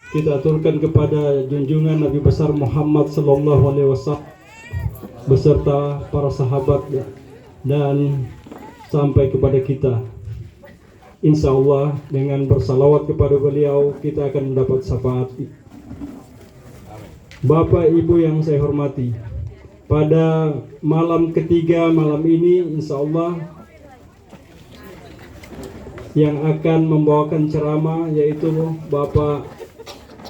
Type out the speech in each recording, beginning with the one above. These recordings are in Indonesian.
kita aturkan kepada junjungan Nabi besar Muhammad sallallahu alaihi wasallam beserta para sahabat dan sampai kepada kita. Insya Allah dengan bersalawat kepada beliau kita akan mendapat syafaat. Bapak Ibu yang saya hormati, pada malam ketiga malam ini insya Allah yang akan membawakan ceramah yaitu Bapak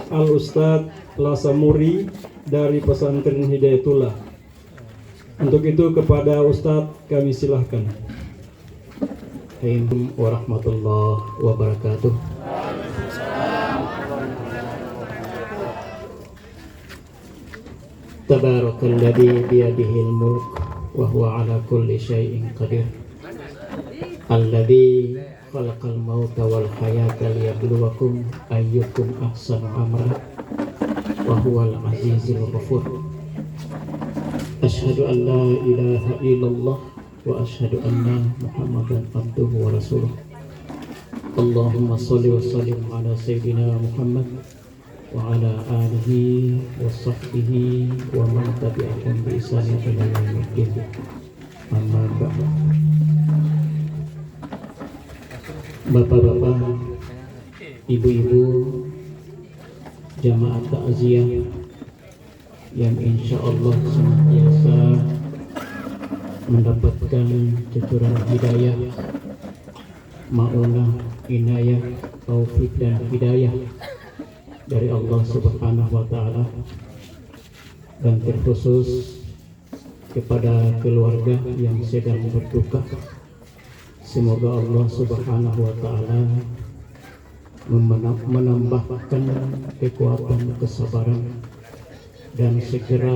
Al-Ustadz Lasamuri dari Pesantren Hidayatullah. Untuk itu kepada Ustadz kami silahkan. Assalamualaikum warahmatullahi wabarakatuh. Tabarakalladzi biyadihil mulk wa huwa ala kulli syai'in qadir. Alladzi khalaqal mauta wal hayata liyabluwakum ayyukum ahsanu amala wa huwal azizul ghafur. Asyhadu an la ilaha illallah wa asyhadu anna Muhammadan abduhu wa rasuluh. Allahumma shalli wa sallim ala sayyidina Muhammad wa ala alihi wa sahbihi wa man tabi'ahum bi ihsanin ila yaumil din. Amma ba'd. Bapak-bapak, ibu-ibu, jamaah takziah yang insya Allah senantiasa mendapatkan cucuran hidayah, maunah, inayah, taufik dan hidayah dari Allah Subhanahu wa Ta'ala, dan terkhusus kepada keluarga yang sedang berduka. Semoga Allah Subhanahu wa Ta'ala menambahkan kekuatan, kesabaran, dan segera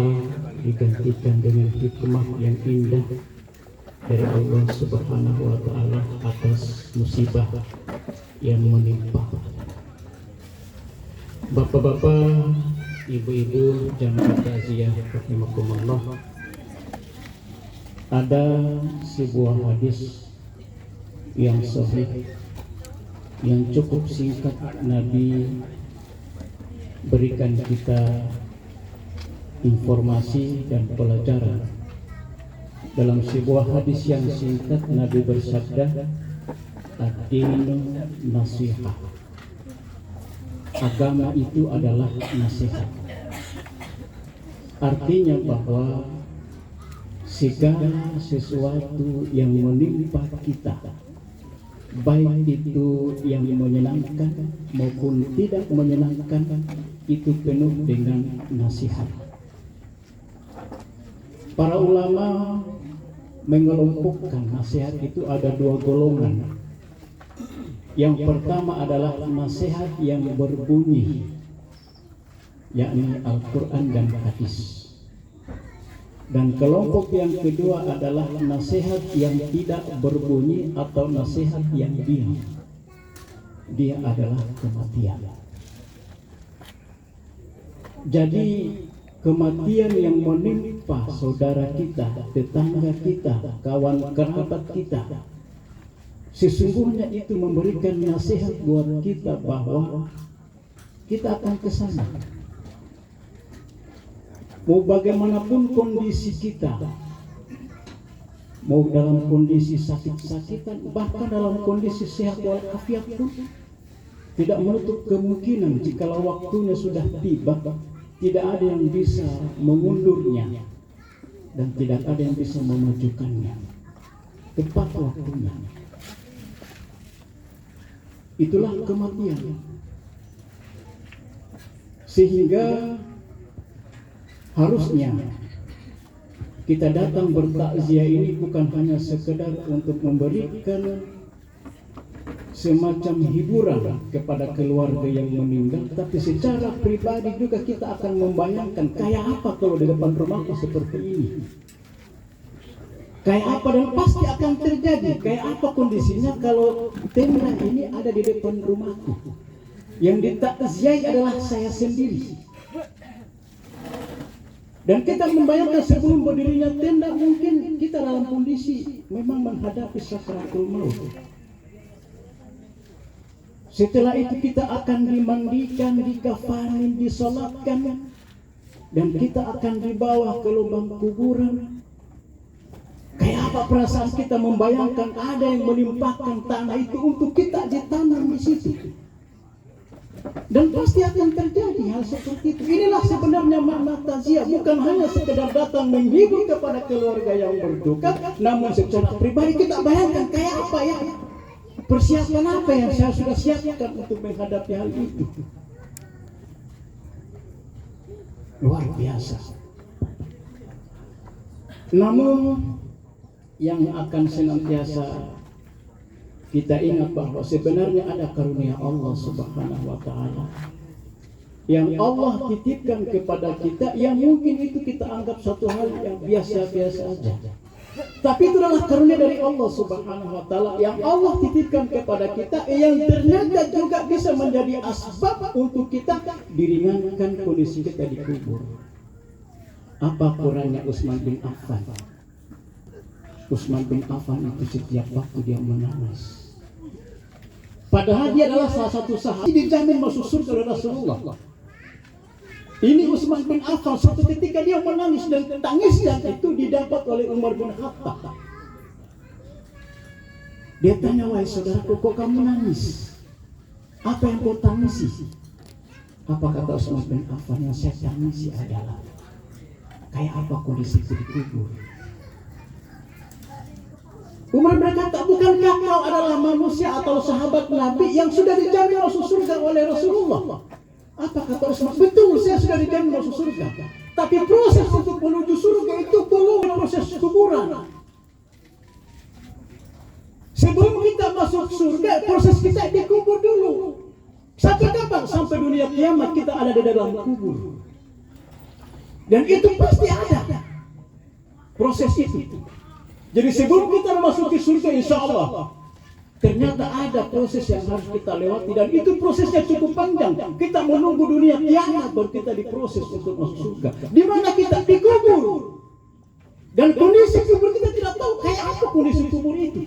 digantikan dengan hikmah yang indah dari Allah Subhanahu wa Ta'ala atas musibah yang menimpa. Bapak-bapak, ibu-ibu, jamaah takziah rahimakumullah, ada sebuah hadis yang sahih yang cukup singkat Nabi berikan kita informasi dan pelajaran. Dalam sebuah hadis yang singkat Nabi bersabda, ad-dinu nasihat. Agama itu adalah nasihat. Artinya bahwa segala sesuatu yang menimpa kita, baik itu yang menyenangkan maupun tidak menyenangkan, itu penuh dengan nasihat. Para ulama mengelompokkan nasihat itu ada dua golongan. Yang pertama adalah nasihat yang berbunyi, yakni Al-Quran dan hadis. Dan kelompok yang kedua adalah nasihat yang tidak berbunyi atau nasihat yang diam. Dia adalah kematian. Jadi kematian yang menimpa saudara kita, tetangga kita, kawan kerabat kita, sesungguhnya itu memberikan nasihat buat kita bahwa kita akan ke sana. Mau bagaimanapun kondisi kita, mau dalam kondisi sakit-sakitan, bahkan dalam kondisi sehat walafiat pun, tidak menutup kemungkinan jikalau waktunya sudah tiba, tidak ada yang bisa mengundurnya dan tidak ada yang bisa memajukannya. Tepat waktunya. Itulah kematian. Sehingga harusnya kita datang bertakziah ini bukan hanya sekedar untuk memberikan semacam hiburan kepada keluarga yang meninggal, tapi secara pribadi juga kita akan membayangkan kayak apa kalau di depan rumahku seperti ini, kayak apa, dan pasti akan terjadi, kayak apa kondisinya kalau tenda ini ada di depan rumahku. Yang ditakziah adalah saya sendiri. Dan kita membayangkan sebelum berdirinya tenda, mungkin kita dalam kondisi memang menghadapi sakaratul maut. Setelah itu kita akan dimandikan, dikafanin, disolatkan, dan kita akan dibawa ke lubang kuburan. Kayak apa perasaan kita membayangkan ada yang menimpakan tanah itu untuk kita ditanam di situ. Dan pasti akan terjadi hal seperti itu. Inilah sebenarnya makna takziah, bukan hanya sekedar datang menghibur kepada keluarga yang berduka, namun secara pribadi kita bayangkan kayak apa ya, persiapan apa yang saya sudah siapkan untuk menghadapi hal itu. Luar biasa. Namun yang akan senantiasa kita ingat bahwa sebenarnya ada karunia Allah Subhanahu wa Ta'ala yang Allah titipkan kepada kita, yang mungkin itu kita anggap satu hal yang biasa-biasa saja. Tapi itu adalah karunia dari Allah Subhanahu wa Ta'ala yang Allah titipkan kepada kita, yang ternyata juga bisa menjadi asbab untuk kita diringankan kondisi kita di kubur. Apa kurangnya Utsman bin Affan? Utsman bin Affan itu setiap waktu dia menangis. Padahal dia adalah salah satu sahabat dijamin masuk surga oleh Rasulullah. Ini Utsman bin Affan, suatu ketika dia menangis, dan tangisnya itu didapat oleh Umar bin Khattab. Dia tanya, wahai saudaraku, kok kamu menangis? Apa yang kau tangisi? Apa kata Utsman bin Affan? Yang saya tangisi adalah kayak apa kondisi di kubur. Umar berkata, bukankah kau adalah manusia atau sahabat Nabi yang sudah dijamin masuk surga oleh Rasulullah? Apa kata Utsman? Betul, saya sudah dijamin masuk surga. Tapi proses untuk menuju surga itu belum proses kuburan. Sebelum kita masuk surga, proses kita dikubur dulu. Sampai kapan? Sampai dunia kiamat kita ada di dalam kubur. Dan itu pasti ada proses itu. Jadi sebelum kita memasuki surga, insya Allah ternyata ada proses yang harus kita lewati, dan itu prosesnya cukup panjang. Kita menunggu dunia kiamat baru kita diproses untuk masuk surga. Di mana kita dikubur, dan kondisi kubur kita tidak tahu kayak apa kondisi kubur itu.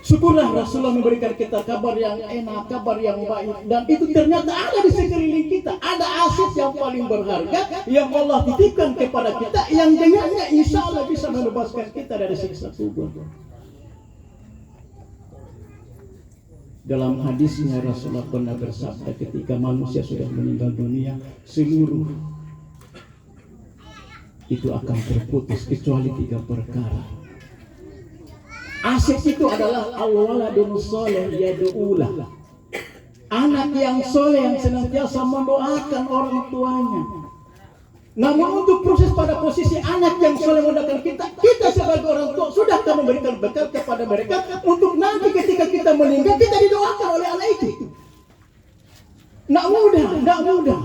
Syukurlah Rasulullah memberikan kita kabar yang enak, kabar yang baik, dan itu ternyata ada di sekeliling kita. Ada aset yang paling berharga yang Allah titipkan kepada kita, yang dengannya insya Allah bisa membebaskan kita dari siksa kubur. Dalam hadisnya Rasulullah pernah bersabda, ketika manusia sudah meninggal dunia, seluruh itu akan terputus kecuali 3 perkara. Aset itu adalah al-waladun sholeh yad'ulah. Anak yang soleh yang senantiasa mendoakan orang tuanya. Namun untuk proses pada posisi anak yang soleh mendoakan kita sebagai orang tua sudahkah memberikan bekal kepada mereka untuk nanti ketika kita meninggal kita didoakan oleh anak itu? Tidak mudah,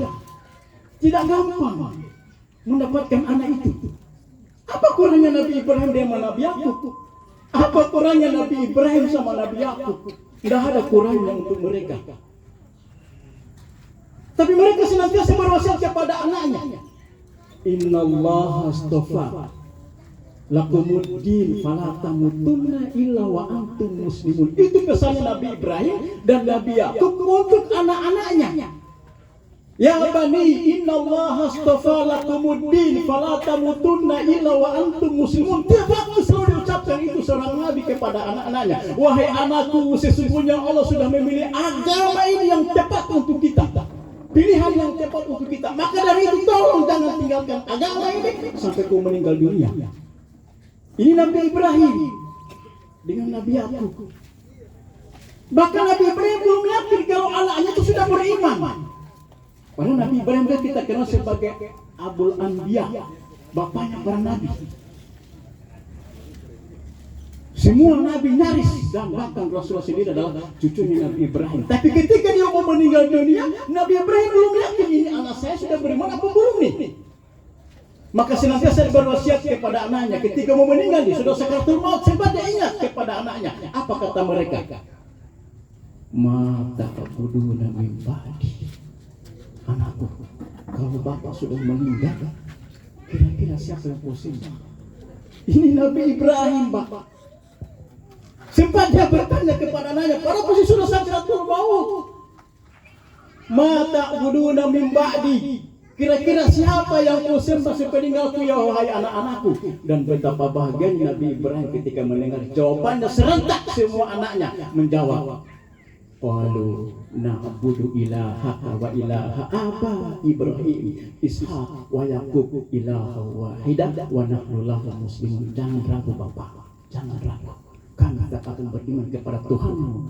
tidak gampang mendapatkan anak itu. Apa kurangnya Nabi Ibrahim dengan Nabi Yakub? Apa kurangnya Nabi Ibrahim sama Nabi Yakub? Tidak ada kurangnya untuk mereka. Tapi mereka senantiasa berwasiat kepada anaknya. Innallaha astafa lakumuddin fala tamutunna illa wa antum muslimun. Itu pesannya Nabi Ibrahim dan Nabi Yakub untuk anak-anaknya. Ya bani, innallaha astafa lakumuddin fala tamutunna illa wa antum muslimun. Tiap waktu selalu diucapkan itu seorang nabi kepada anak-anaknya. Wahai anakku, sesungguhnya Allah sudah memilih agama ini yang tepat untuk kita. Pilihan yang tepat untuk kita. Maka dari itu tolong jangan tinggalkan agama ini sampai kau meninggal dunia. Ini Nabi Ibrahim dengan Nabi Yakub. Bahkan Nabi Ibrahim belum yakin kalau anaknya itu sudah beriman. Padahal Nabi Ibrahim kita kenal sebagai Abul Anbiya, bapaknya para nabi. Semua nabi nyaris, dan bahkan Rasulullah sendiri adalah cucunya Nabi Ibrahim. Tapi ketika dia mau meninggal dunia, Nabi Ibrahim belum yakin ini anak saya sudah beriman apa belum nih. Maka senantiasa berwasiat kepada anaknya ketika mau meninggal, dia sudah sakaratul maut, sempat dia ingat kepada anaknya. Apa kata mereka? Mata ta'buduna min ba'di. Anakku, kalau bapak sudah meninggal, kira-kira siapa yang kau sembah? Ini Nabi Ibrahim, bapak. Sempat dia bertanya kepada anaknya, pada posisi sudah sakratul maut, ma ta'buduna min ba'di, kira-kira siapa yang kau sembah sepeninggalku ya wahai anak-anakku. Dan betapa bahagianya Nabi Ibrahim ketika mendengar jawabannya, serentak semua anaknya menjawab, qalu na'budu ilahaka wa ilaha aba Ibrahim Ishaq wa Yaqub ilaha wahidah wa nahnu lahu muslimun. Jangan ragu Bapak, jangan ragu. Kami akan beriman kepada Tuhanmu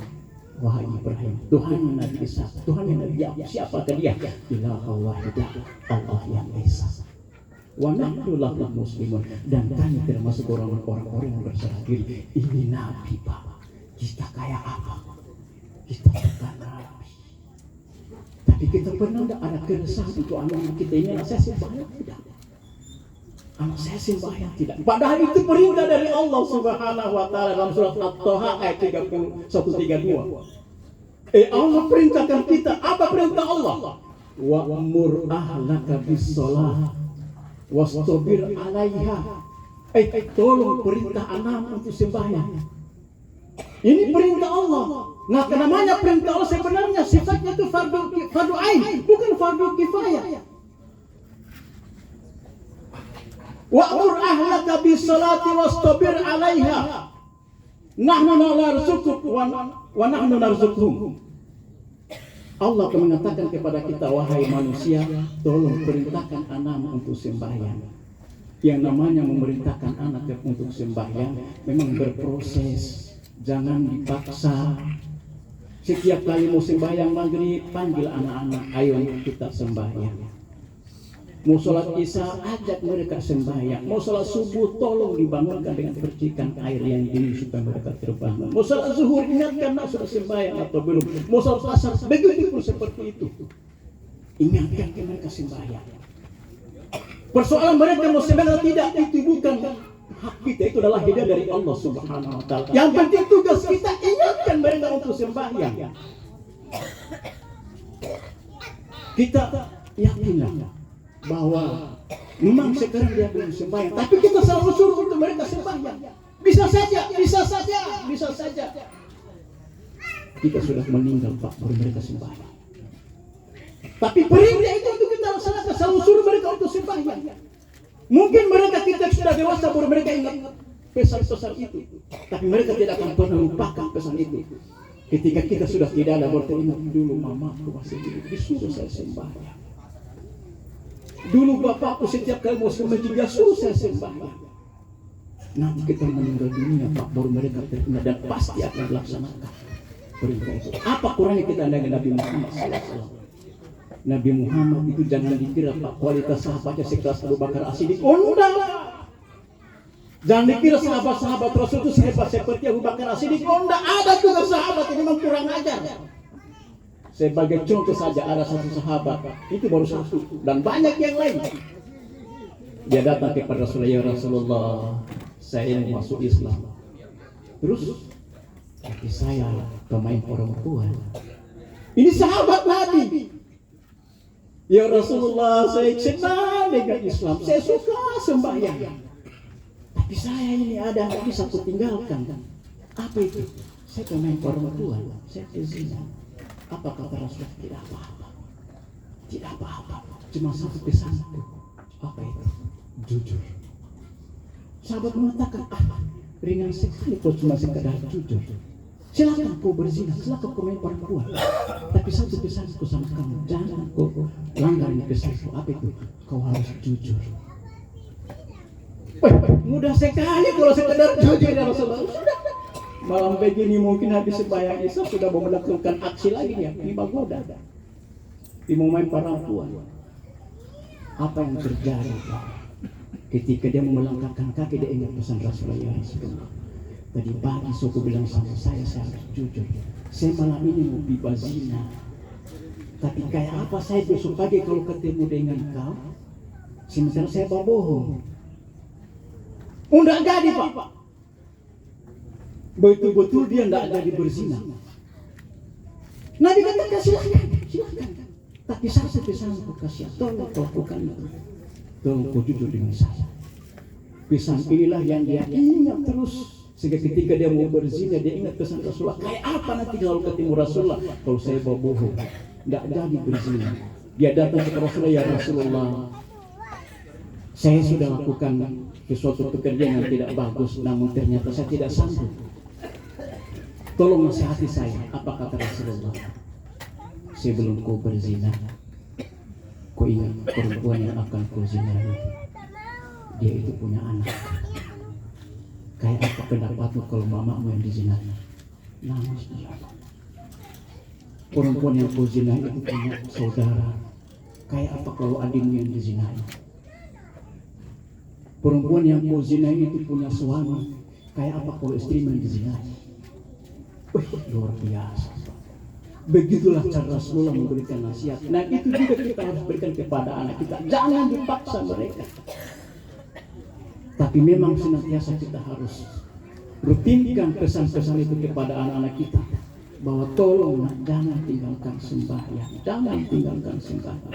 wahai Ibrahim, Tuhan Nabi Ishaq, Tuhan Nabi Yaqub. Siapakah dia? Ilaha wahidah, Allah yang esa. Wa nahnu lahu muslimun, dan kami termasuk orang-orang yang berserah diri. Ini Nabi Bapak. Kita kayak apa? Kita bukan Nabi, tapi kita pernah tidak ada keresahan untuk anak kita ini. Anak saya sembahyang tidak, anak saya sembahyang tidak. Padahal itu perintah dari Allah Subhanahu Wa Taala dalam surat At-Taha ayat 31-32. Allah perintahkan kita, apa perintah Allah? Wa'mur ahlaka bis-shalah wastabir 'alaiha. Tolong perintah anak untuk sembahyang. Ini perintah Allah. Nah, namanya perintah Allah sebenarnya sifatnya itu fardu ain, bukan fardu kifayah. Wa'mur ahlaka bis-salati wastabir 'alaiha. Nahnu narzuqukum wa nahnu narzuquhum. Allah akan mengatakan kepada kita, wahai manusia, tolong perintahkan anak untuk sembahyang. Yang namanya memerintahkan anak untuk sembahyang memang berproses. Jangan dipaksa. Setiap kali mau sembahyang maghrib, panggil anak-anak, ayo kita sembahyang. Mau sholat isya, ajak mereka sembahyang. Mau sholat subuh, tolong dibangunkan dengan percikan air yang dingin supaya mereka terbangun. Mau sholat zuhur, ingatkan nak sudah sembahyang atau belum. Mau sholat asar, begitu pun seperti itu. Ingatkan mereka sembahyang. Persoalan mereka mau sembahyang atau tidak, itu bukan hak kita, itu adalah hidayah dari Allah Subhanahu Wa Taala. Yang penting tugas kita ingatkan mereka untuk sembahyang. Kita yakinlah bahwa memang sekarang dia belum sembahyang, tapi kita selalu suruh untuk mereka sembahyang. Bisa saja. Kita sudah meninggal Pak, baru mereka sembahyang. Tapi perintah itu untuk kita laksanakan, selalu suruh mereka untuk sembahyang. Mungkin mereka kita sudah dewasa baru mereka ingat pesan-pesan itu, tapi mereka tidak akan pernah lupakan pesan itu. Ketika kita sudah tidak ada, baru teringat dulu mamaku masih hidup, disuruh saya sembahyang. Dulu bapakku setiap kali mau sembahyang dia suruh saya sembahyang. Nanti kita meninggal dunia Pak, baru mereka teringat dan pasti akan dilaksanakan perintah itu. Apa kurangnya kita dengan Nabi Muhammad SAW? Nabi Muhammad itu jangan dikira Pak kualitas sahabatnya sekelas Abu Bakar As-Siddiq. Enggak. Jangan dikira sahabat-sahabat Rasul itu sehebat seperti Abu Bakar As-Siddiq. Enggak, ada juga sahabat yang memang kurang ajar. Sebagai contoh saja ada satu sahabat, itu baru satu dan banyak yang lain. Dia datang kepada Rasulullah, ya Rasulullah, saya ingin masuk Islam. Terus, tapi saya pemain perempuan. Ini sahabat Nabi. Ya Rasulullah, saya senang dengan Islam, saya suka sembahyang. Tapi saya ini ada yang bisa kutinggalkan. Apa itu? Saya pemain perempuan, saya berzina. Apa kata Rasulullah? Tidak apa-apa. Tidak apa-apa. Cuma satu pesanku. Apa itu? Jujur. Sahabat mengatakan, ringan sekali kau cuma sekadar jujur. Silakan kau berzina, silakan kau main perempuan. Tapi satu pesanku sama kamu, jangan kau langgar ini pesanku. Apa itu? Kau harus jujur. Mudah sekali kalau sekedar jujur ya Rasulullah. Malam begini mungkin habis sembahyang Isya sudah mau melakukan aksi lagi dia. Ini bagoda. Dia mau main perempuan. Apa yang terjadi? Ketika dia melangkahkan kaki, dia ingat pesan Rasulullah, ya Rasulullah. Tadi pagi suku bilang sama saya harus jujur. Saya malam ini mau bebazina. Tapi kayak apa saya besok pagi kalau ketemu dengan kau? Sementara saya berbohong. Enggak jadi Pak. Betul-betul dia enggak jadi berzina. Nabi katakan silakan. Tapi saya pesanku kasih, tolong lakukan itu. Tolong kau jujur dengan saya. Pesan inilah yang dia ingat terus Sehingga ketika dia mau berzina, dia ingat pesan Rasulullah. Kayak apa nanti kalau ketemu Rasulullah? Kalau saya bohong, nggak jadi berzina. Dia datang ke Rasulullah, ya Rasulullah, saya sudah lakukan sesuatu pekerjaan yang tidak bagus, namun ternyata saya tidak sanggup. Tolong nasihati saya. Apa kata Rasulullah? Sebelum kau berzina, kau ingat perempuan yang akan kau zinai, dia itu punya anak. Kayak apa pendapatmu kalau mamamu yang dizinai? Nangis dia. Perempuan yang kau zinai itu punya saudara. Kayak apa kalau adikmu yang dizinai? Perempuan yang kau zinai itu punya suami. Kayak apa kalau istrimu yang dizinai? Luar biasa. Begitulah cara Rasulullah memberikan nasihat. Nah itu juga kita harus berikan kepada anak kita. Jangan dipaksa mereka. Tapi memang senantiasa kita harus rutinkan pesan-pesan itu kepada anak-anak kita. Bahwa tolong jangan tinggalkan sembahyang. Jangan tinggalkan sembahyang.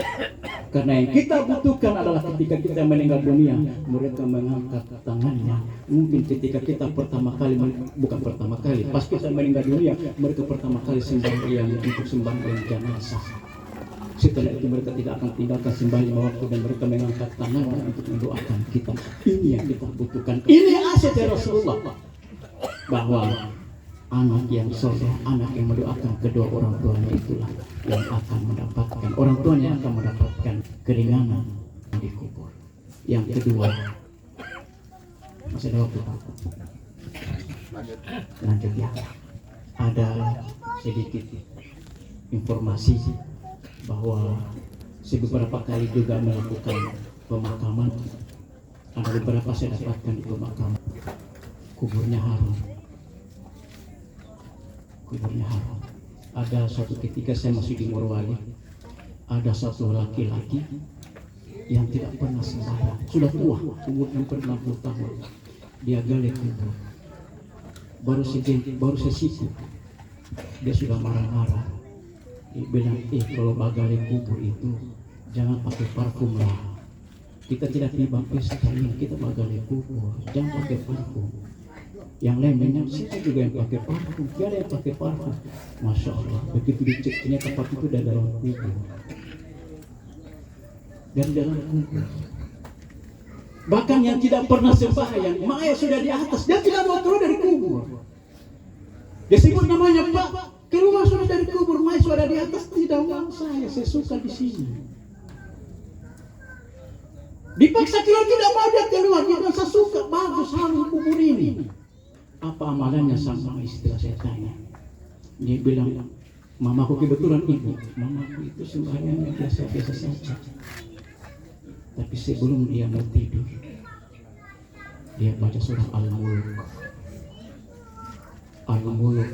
Karena yang kita butuhkan adalah ketika kita meninggal dunia, mereka mengangkat tangannya. Mungkin ketika kita pertama kali, bukan pertama kali, pas kita meninggal dunia, mereka pertama kali sembahyang untuk sembahyang jenazah. Setelah itu mereka tidak akan tinggalkan sembahyang waktu dan mereka mengangkat tangannya untuk mendoakan kita. Ini yang kita butuhkan. Ini aset dari Rasulullah. Bahwa anak yang soleh, anak yang mendoakan kedua orang tuanya itulah yang akan mendapatkan, orang tuanya akan mendapatkan keringanan di kubur. Yang kedua, masih ada waktu Pak? Lanjut ya. Ada sedikit informasi bahwa beberapa kali juga melakukan pemakaman. Ada beberapa saya dapatkan di pemakaman. Kuburnya harum. Kuburnya haram. Ada suatu ketika saya masih di Morowali, ada satu laki-laki yang tidak pernah sembahyang, sudah tua, umurnya 60 tahun. Dia gali kubur, baru sesiku, dia sudah marah-marah. Dia bilang, kalau gali kubur itu jangan pakai parfum lah. Kita tidak tiba pesta ini, kita gali kubur, jangan pakai parfum. Yang lain banyak situ juga yang pakai parfum, tidak ada yang pakai parfum. Masya Allah, begitu dicek ternyata tempat itu dari dalam kubur. Dari dalam kubur. Bahkan yang tidak pernah sembahyang, mayat sudah di atas, dia tidak mau keluar dari kubur. Dia sebut namanya, Pak, keluar sudah dari kubur, mayat sudah di atas. Tidak mau saya suka di sini. Dipaksa keluar, tidak mau dia keluar, dia bilang saya suka, bagus harum kubur ini. Apa amalannya sama istilah saya tanya. Dia bilang, mamaku kebetulan ibu. Mamaku itu sembahyangnya biasa-biasa saja. Tapi sebelum dia mau tidur, dia baca surah Al-Mulk. Al-Mulk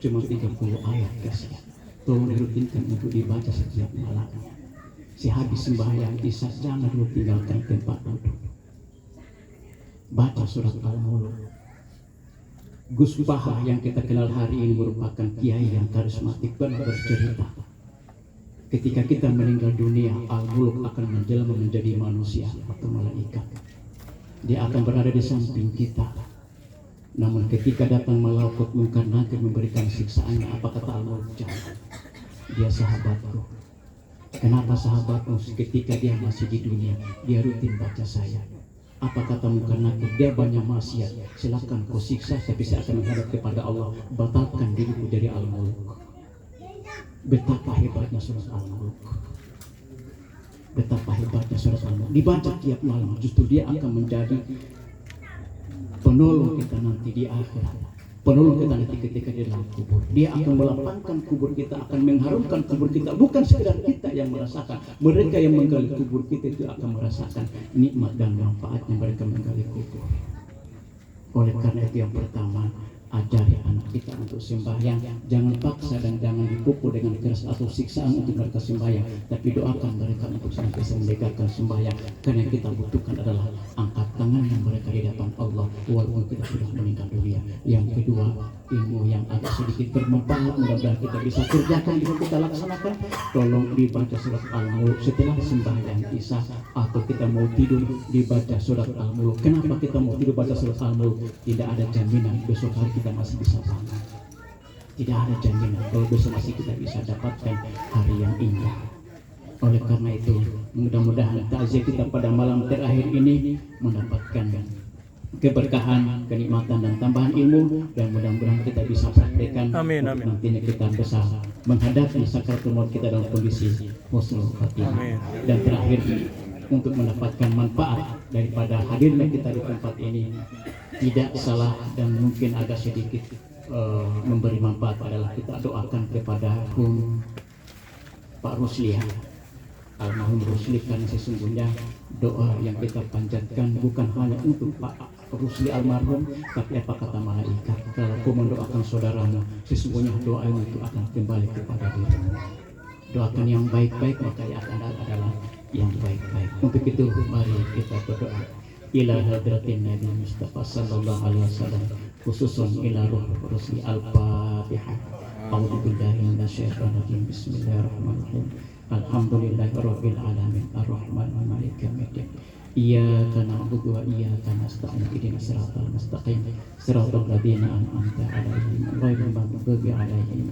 cuma 30 ayat kasih. Tolong dirutinkan untuk dibaca setiap malamnya. Sehabis sembahyang isya jangan dulu tinggalkan tempat duduk. Baca surat Al-Mulk. Gus Paha yang kita kenal hari ini merupakan kiai yang karismatik, pernah bercerita ketika kita meninggal dunia, Al-Mulk akan menjelma menjadi manusia atau malaikat. Dia akan berada di samping kita. Namun ketika datang malaikat Munkar Nakir memberikan siksaannya, apa kata Al-Mulk? Jangan. Dia sahabatku. Kenapa sahabatmu? Ketika dia masih di dunia, dia rutin baca saya. Apa kata Munkar Nakir? Dia banyak maksiat. Silakan kau siksa, tapi saya akan menghadap kepada Allah. Batalkan diriku dari Al-Mulk. Betapa hebatnya surat Al-Mulk. Betapa hebatnya surat Al-Mulk. Dibaca tiap malam. Justru dia akan menjadi penolong kita nanti di akhirat. Penolong kita nanti ketika di dalam kubur. Dia akan melapangkan kubur kita, akan mengharumkan kubur kita. Bukan sekedar kita yang merasakan. Mereka yang menggali kubur kita itu akan merasakan nikmat dan manfaatnya mereka menggali kubur. Oleh karena itu yang pertama, ajari anak kita untuk sembahyang. Jangan paksa dan jangan dipukul dengan keras atau siksaan untuk mereka sembahyang, tapi doakan mereka untuk senantiasa menegakkan sembahyang, karena yang kita butuhkan adalah angkat tangan yang mereka di depan Allah walaupun kita sudah meninggal dunia. Yang kedua, ilmu yang agak sedikit bermanfaat mudah-mudahan kita bisa kerjakan, bisa kita laksanakan. Tolong dibaca surat Al-Mulk setelah sembahyang Isya, atau kita mau tidur dibaca surat Al-Mulk. Kenapa kita mau tidur baca surat Al-Mulk? Tidak ada jaminan besok hari kita masih bisa bangun. Tidak ada jaminan kalau besok masih kita bisa dapatkan hari yang indah. Oleh karena itu, mudah-mudahan takziah kita pada malam terakhir ini mendapatkan keberkahan, kenikmatan dan tambahan ilmu, dan mudah-mudahan kita bisa praktekkan. Amin, amin. Nantinya kita bisa menghadapi sakaratul maut kita dalam kondisi husnul khatimah. Amin. Dan terakhir, untuk mendapatkan manfaat daripada hadirnya kita di tempat ini, tidak salah dan mungkin agak sedikit memberi manfaat adalah kita doakan kepada Pak Rusli, almarhum Rusli, karena sesungguhnya doa yang kita panjatkan bukan hanya untuk Pak Rusli almarhum, tapi apa kata malaikat, kalau kau mendoakan saudaramu, sesungguhnya doa itu akan kembali kepada dirimu. Doakan yang baik-baik, maka yang akan adalah yang baik-baik. Untuk itu mari kita berdoa ila hadratin Nabi Mustafa sallallahu alaihi wasallam, khususun ila ruh Rusli. Al-Fatihah. A'udzubillahi minasyaitonir rajim. Bismillahirrahmanirrahim. Alhamdulillahirabbil alamin. Arrahmanir rahim. Maliki yaumiddin. Iyyaka na'budu wa iyyaka nasta'in. Ihdinas siratal mustaqim. Siratal ladzina an'amta 'alaihim ghairil maghdubi 'alaihim